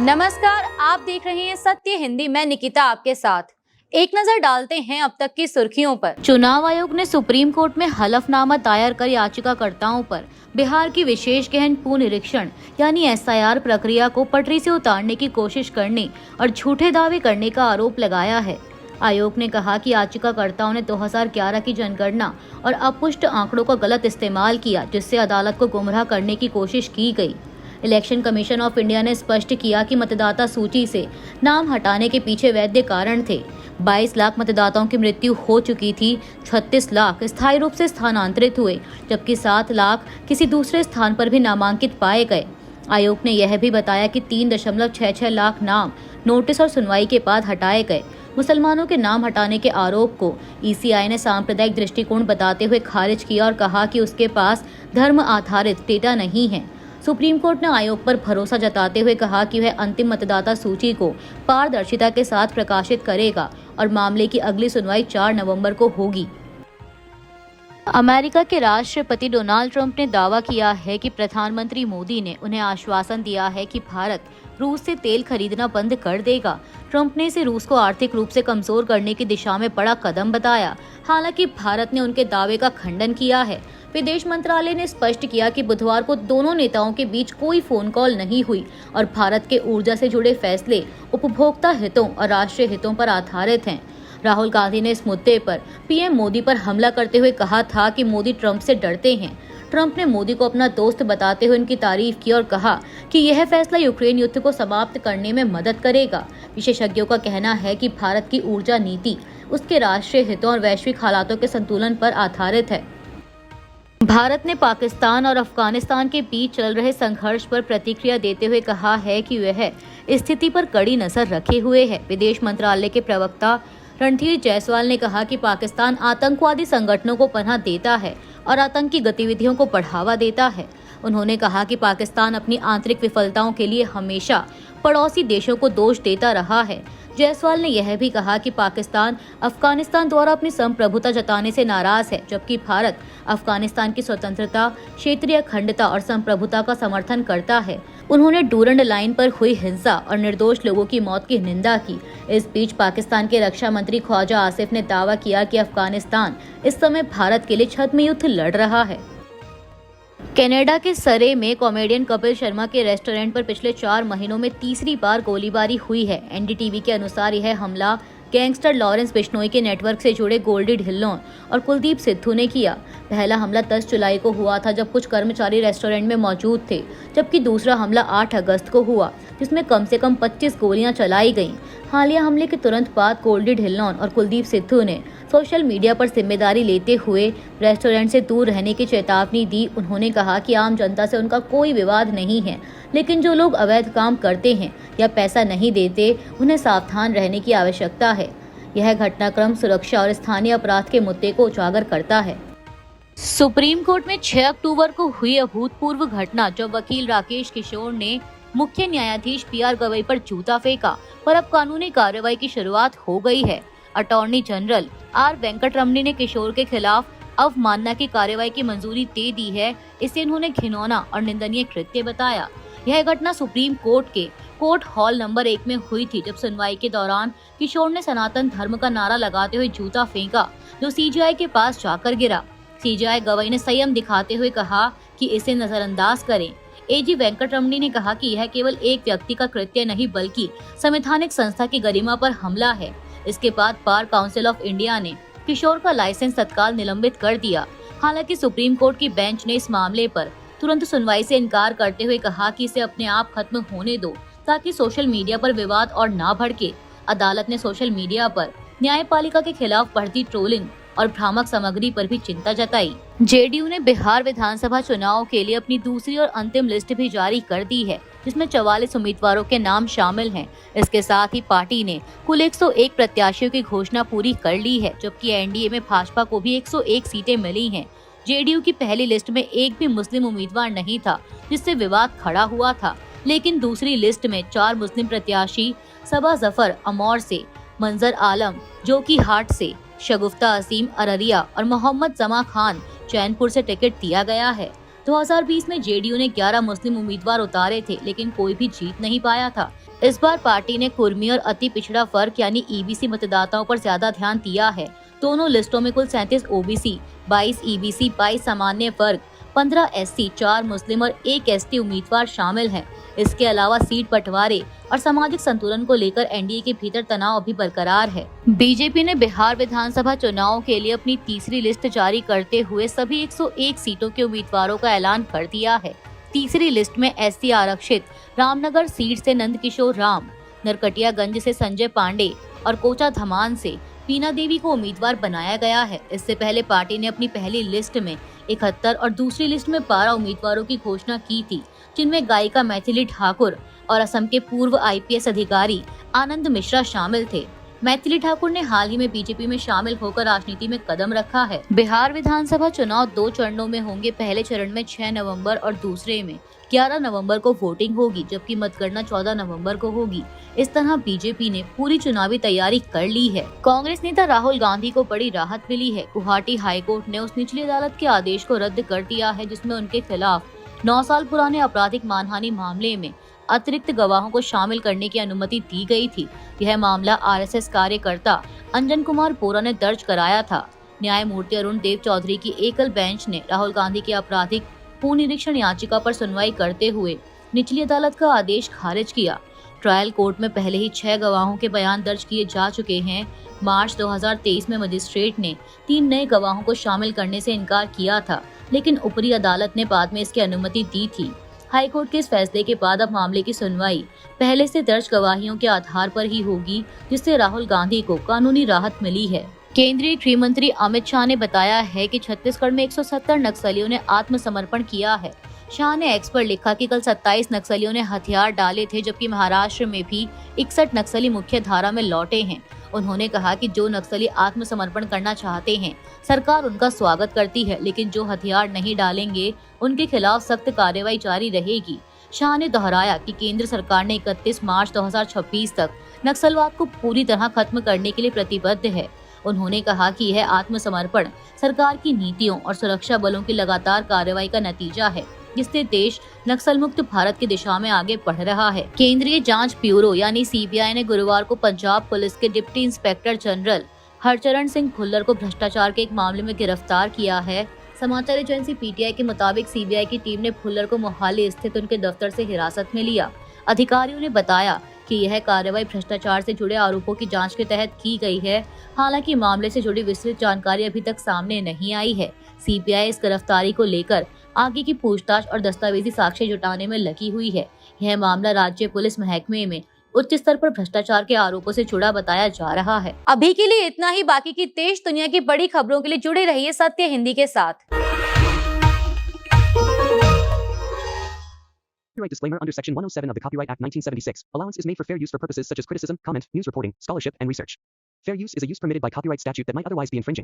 नमस्कार, आप देख रहे हैं सत्य हिंदी। मैं निकिता आपके साथ। एक नजर डालते हैं अब तक की सुर्खियों पर। चुनाव आयोग ने सुप्रीम कोर्ट में हलफनामा दायर कर याचिकाकर्ताओं पर बिहार की विशेष गहन पुनरीक्षण यानी एसआईआर प्रक्रिया को पटरी से उतारने की कोशिश करने और झूठे दावे करने का आरोप लगाया है। आयोग ने कहा कि याचिकाकर्ताओं ने 2011 की जनगणना और अपुष्ट आंकड़ों का गलत इस्तेमाल किया, जिससे अदालत को गुमराह करने की कोशिश की गई। इलेक्शन कमीशन ऑफ इंडिया ने स्पष्ट किया कि मतदाता सूची से नाम हटाने के पीछे वैध कारण थे। 22 लाख मतदाताओं की मृत्यु हो चुकी थी, 36 लाख स्थायी रूप से स्थानांतरित हुए, जबकि 7 लाख किसी दूसरे स्थान पर भी नामांकित पाए गए। आयोग ने यह भी बताया कि 3.66 लाख नाम नोटिस और सुनवाई के बाद हटाए गए। मुसलमानों के नाम हटाने के आरोप को ईसीआई ने सांप्रदायिक दृष्टिकोण बताते हुए खारिज किया और कहा कि उसके पास धर्म आधारित डेटा नहीं है। सुप्रीम कोर्ट ने आयोग पर भरोसा जताते हुए कहा कि वह अंतिम मतदाता सूची को पारदर्शिता के साथ प्रकाशित करेगा और मामले की अगली सुनवाई 4 नवंबर को होगी। अमेरिका के राष्ट्रपति डोनाल्ड ट्रंप ने दावा किया है कि प्रधानमंत्री मोदी ने उन्हें आश्वासन दिया है कि भारत रूस से तेल खरीदना बंद कर देगा। ट्रंप ने इसे रूस को आर्थिक रूप से कमजोर करने की दिशा में बड़ा कदम बताया। हालांकि भारत ने उनके दावे का खंडन किया है। विदेश मंत्रालय ने स्पष्ट किया कि बुधवार को दोनों नेताओं के बीच कोई फोन कॉल नहीं हुई और भारत के ऊर्जा से जुड़े फैसले उपभोक्ता हितों और राष्ट्रीय हितों पर आधारित हैं। राहुल गांधी ने इस मुद्दे पर पीएम मोदी पर हमला करते हुए कहा था कि मोदी ट्रंप से डरते हैं। ट्रंप ने मोदी को अपना दोस्त बताते हुए उनकी तारीफ की और कहा कि यह फैसला यूक्रेन युद्ध को समाप्त करने में मदद करेगा। विशेषज्ञों का कहना है कि भारत की ऊर्जा नीति उसके राष्ट्रीय हितों और वैश्विक हालातों के संतुलन पर आधारित है। भारत ने पाकिस्तान और अफगानिस्तान के बीच चल रहे संघर्ष पर प्रतिक्रिया देते हुए कहा है कि वह स्थिति पर कड़ी नजर रखे हुए है। विदेश मंत्रालय के प्रवक्ता रणधीर जायसवाल ने कहा कि पाकिस्तान आतंकवादी संगठनों को पनाह देता है और आतंकी गतिविधियों को बढ़ावा देता है। उन्होंने कहा कि पाकिस्तान अपनी आंतरिक विफलताओं के लिए हमेशा पड़ोसी देशों को दोष देता रहा है। जायसवाल ने यह भी कहा कि पाकिस्तान अफगानिस्तान द्वारा अपनी संप्रभुता जताने से नाराज है, जबकि भारत अफगानिस्तान की स्वतंत्रता, क्षेत्रीय अखंडता और संप्रभुता का समर्थन करता है। उन्होंने डूरंड लाइन पर हुई हिंसा और निर्दोष लोगों की मौत की निंदा की। इस बीच पाकिस्तान के रक्षा मंत्री ख्वाजा आसिफ ने दावा किया कि अफगानिस्तान इस समय भारत के लिए छद्म युद्ध लड़ रहा है। कनाडा के सरे में कॉमेडियन कपिल शर्मा के रेस्टोरेंट पर पिछले 4 महीनों में तीसरी बार गोलीबारी हुई है। एनडीटीवी के अनुसार यह हमला गैंगस्टर लॉरेंस बिश्नोई के नेटवर्क से जुड़े गोल्डी ढिल्लों और कुलदीप सिद्धू ने किया। पहला हमला 10 जुलाई को हुआ था, जब कुछ कर्मचारी रेस्टोरेंट में मौजूद थे, जबकि दूसरा हमला 8 अगस्त को हुआ, जिसमें कम से कम 25 गोलियां चलाई गईं। हालिया हमले के तुरंत बाद गोल्डी ढिल्लों और कुलदीप सिद्धू ने सोशल मीडिया पर जिम्मेदारी लेते हुए रेस्टोरेंट से दूर रहने की चेतावनी दी। उन्होंने कहा कि आम जनता से उनका कोई विवाद नहीं है, लेकिन जो लोग अवैध काम करते हैं या पैसा नहीं देते, उन्हें सावधान रहने की आवश्यकता है। यह घटनाक्रम सुरक्षा और स्थानीय अपराध के मुद्दे को उजागर करता है। सुप्रीम कोर्ट में 6 अक्टूबर को हुई अभूतपूर्व घटना, जब वकील राकेश किशोर ने मुख्य न्यायाधीश पीआर गवई पर जूता फेंका, पर अब कानूनी कार्रवाई की शुरुआत हो गई है। अटॉर्नी जनरल आर वेंकटरमणी ने किशोर के खिलाफ अवमानना की कार्रवाई की मंजूरी दे दी है। इसे उन्होंने घिनौना और निंदनीय कृत्य बताया। यह घटना सुप्रीम कोर्ट के कोर्ट हॉल नंबर 1 में हुई थी, जब सुनवाई के दौरान किशोर ने सनातन धर्म का नारा लगाते हुए जूता फेंका, जो सीजेआई के पास जाकर गिरा। सीजेआई गवई ने संयम दिखाते हुए कहा कि इसे नजरअंदाज करें। एजी वेंकटरमणी ने कहा कि यह केवल एक व्यक्ति का कृत्य नहीं, बल्कि संवैधानिक संस्था की गरिमा पर हमला है। इसके बाद बार काउंसिल ऑफ इंडिया ने किशोर का लाइसेंस तत्काल निलंबित कर दिया। हालांकि सुप्रीम कोर्ट की बेंच ने इस मामले पर तुरंत सुनवाई से इनकार करते हुए कहा कि इसे अपने आप खत्म होने दो, ताकि सोशल मीडिया पर विवाद और ना भड़के। अदालत ने सोशल मीडिया पर न्यायपालिका के खिलाफ बढ़ती ट्रोलिंग और भ्रामक सामग्री पर भी चिंता जताई। जेडीयू ने बिहार विधानसभा चुनाव के लिए अपनी दूसरी और अंतिम लिस्ट भी जारी कर दी है, जिसमें 44 उम्मीदवारों के नाम शामिल हैं। इसके साथ ही पार्टी ने कुल 101 प्रत्याशियों की घोषणा पूरी कर ली है, जबकि एनडीए में भाजपा को भी 101 सीटें मिली हैं। जेडीयू की पहली लिस्ट में एक भी मुस्लिम उम्मीदवार नहीं था, जिससे विवाद खड़ा हुआ था, लेकिन दूसरी लिस्ट में 4 मुस्लिम प्रत्याशी सबा जफर अमौर से, मंजर आलम जोकीहाट से, शगुफ्ता असीम अररिया और मोहम्मद जमा खान चैनपुर से टिकट दिया गया है। 2020 में जेडीयू ने 11 मुस्लिम उम्मीदवार उतारे थे, लेकिन कोई भी जीत नहीं पाया था। इस बार पार्टी ने कुर्मी और अति पिछड़ा वर्ग यानी ईबीसी मतदाताओं पर ज्यादा ध्यान दिया है। दोनों लिस्टों में कुल 37 ओबीसी, 22 ईबीसी, 22 सामान्य वर्ग, 15 एससी, 4 मुस्लिम और 1 एसटी उम्मीदवार शामिल हैं। इसके अलावा सीट बंटवारे और सामाजिक संतुलन को लेकर एनडीए के भीतर तनाव भी बरकरार है। बीजेपी ने बिहार विधानसभा चुनाव के लिए अपनी तीसरी लिस्ट जारी करते हुए सभी 101 सीटों के उम्मीदवारों का ऐलान कर दिया है। तीसरी लिस्ट में एससी आरक्षित रामनगर सीट से नंदकिशोर राम, नरकटियागंज से संजय पांडे और कोचा धमान से पीना देवी को उम्मीदवार बनाया गया है। इससे पहले पार्टी ने अपनी पहली लिस्ट में 71 और दूसरी लिस्ट में 12 उम्मीदवारों की घोषणा की थी, जिनमें गायिका मैथिली ठाकुर और असम के पूर्व आईपीएस अधिकारी आनंद मिश्रा शामिल थे। मैथिली ठाकुर ने हाल ही में बीजेपी में शामिल होकर राजनीति में कदम रखा है। बिहार विधानसभा चुनाव 2 चरणों में होंगे। पहले चरण में 6 नवंबर और दूसरे में 11 नवंबर को वोटिंग होगी, जबकि मतगणना 14 नवंबर को होगी। इस तरह बीजेपी ने पूरी चुनावी तैयारी कर ली है। कांग्रेस नेता राहुल गांधी को बड़ी राहत मिली है। गुवाहाटी हाईकोर्ट ने उस निचली अदालत के आदेश को रद्द कर दिया है, जिसमें उनके खिलाफ 9 साल पुराने आपराधिक मानहानि मामले में अतिरिक्त गवाहों को शामिल करने की अनुमति दी गई थी। यह मामला आरएसएस कार्यकर्ता अंजन कुमार बोरा ने दर्ज कराया था। न्यायमूर्ति अरुण देव चौधरी की एकल बेंच ने राहुल गांधी की आपराधिक पुनरीक्षण याचिका पर सुनवाई करते हुए निचली अदालत का आदेश खारिज किया। ट्रायल कोर्ट में पहले ही 6 गवाहों के बयान दर्ज किए जा चुके हैं। मार्च 2023 में मजिस्ट्रेट ने 3 नए गवाहों को शामिल करने से इनकार किया था, लेकिन ऊपरी अदालत ने बाद में इसकी अनुमति दी थी। हाईकोर्ट के इस फैसले के बाद अब मामले की सुनवाई पहले से दर्ज गवाहियों के आधार पर ही होगी, जिससे राहुल गांधी को कानूनी राहत मिली है। केंद्रीय गृह मंत्री अमित शाह ने बताया है कि छत्तीसगढ़ में 170 नक्सलियों ने आत्मसमर्पण किया है। शाह ने एक्स पर लिखा कि कल 27 नक्सलियों ने हथियार डाले थे, जबकि महाराष्ट्र में भी 61 नक्सली मुख्य धारा में लौटे हैं। उन्होंने कहा कि जो नक्सली आत्मसमर्पण करना चाहते हैं, सरकार उनका स्वागत करती है, लेकिन जो हथियार नहीं डालेंगे उनके खिलाफ सख्त कार्रवाई जारी रहेगी। शाह ने दोहराया कि केंद्र सरकार ने 31 मार्च 2026 तक नक्सलवाद को पूरी तरह खत्म करने के लिए प्रतिबद्ध है। उन्होंने कहा कि यह आत्मसमर्पण सरकार की नीतियों और सुरक्षा बलों की लगातार कार्रवाई का नतीजा है, जिससे देश नक्सल मुक्त भारत की दिशा में आगे बढ़ रहा है। केंद्रीय जांच ब्यूरो यानी सीबीआई ने गुरुवार को पंजाब पुलिस के deputy inspector general Harcharan Singh Bhullar को भ्रष्टाचार के एक मामले में गिरफ्तार किया है। समाचार एजेंसी पीटीआई के मुताबिक सीबीआई की टीम ने भुल्लर को मोहाली स्थित उनके दफ्तर से हिरासत में लिया। अधिकारियों ने बताया कि यह कार्रवाई भ्रष्टाचार से जुड़े आरोपों की जांच के तहत की गई है। हालांकि मामले से जुड़ी विस्तृत जानकारी अभी तक सामने नहीं आई है। सीबीआई इस गिरफ्तारी को लेकर आगे की पूछताछ और दस्तावेजी साक्ष्य जुटाने में लगी हुई है। यह मामला राज्य पुलिस महकमे में उच्च स्तर पर भ्रष्टाचार के आरोपों से जुड़ा बताया जा रहा है। अभी के लिए इतना ही। बाकी की देश दुनिया की बड़ी खबरों के लिए जुड़े रहिए सत्य हिंदी के साथ। Copyright disclaimer under Section 107 of the Copyright Act 1976. Allowance is made for fair use for purposes such as criticism, comment, news reporting, scholarship, and research. Fair use is a use permitted by copyright statute that might otherwise be infringing.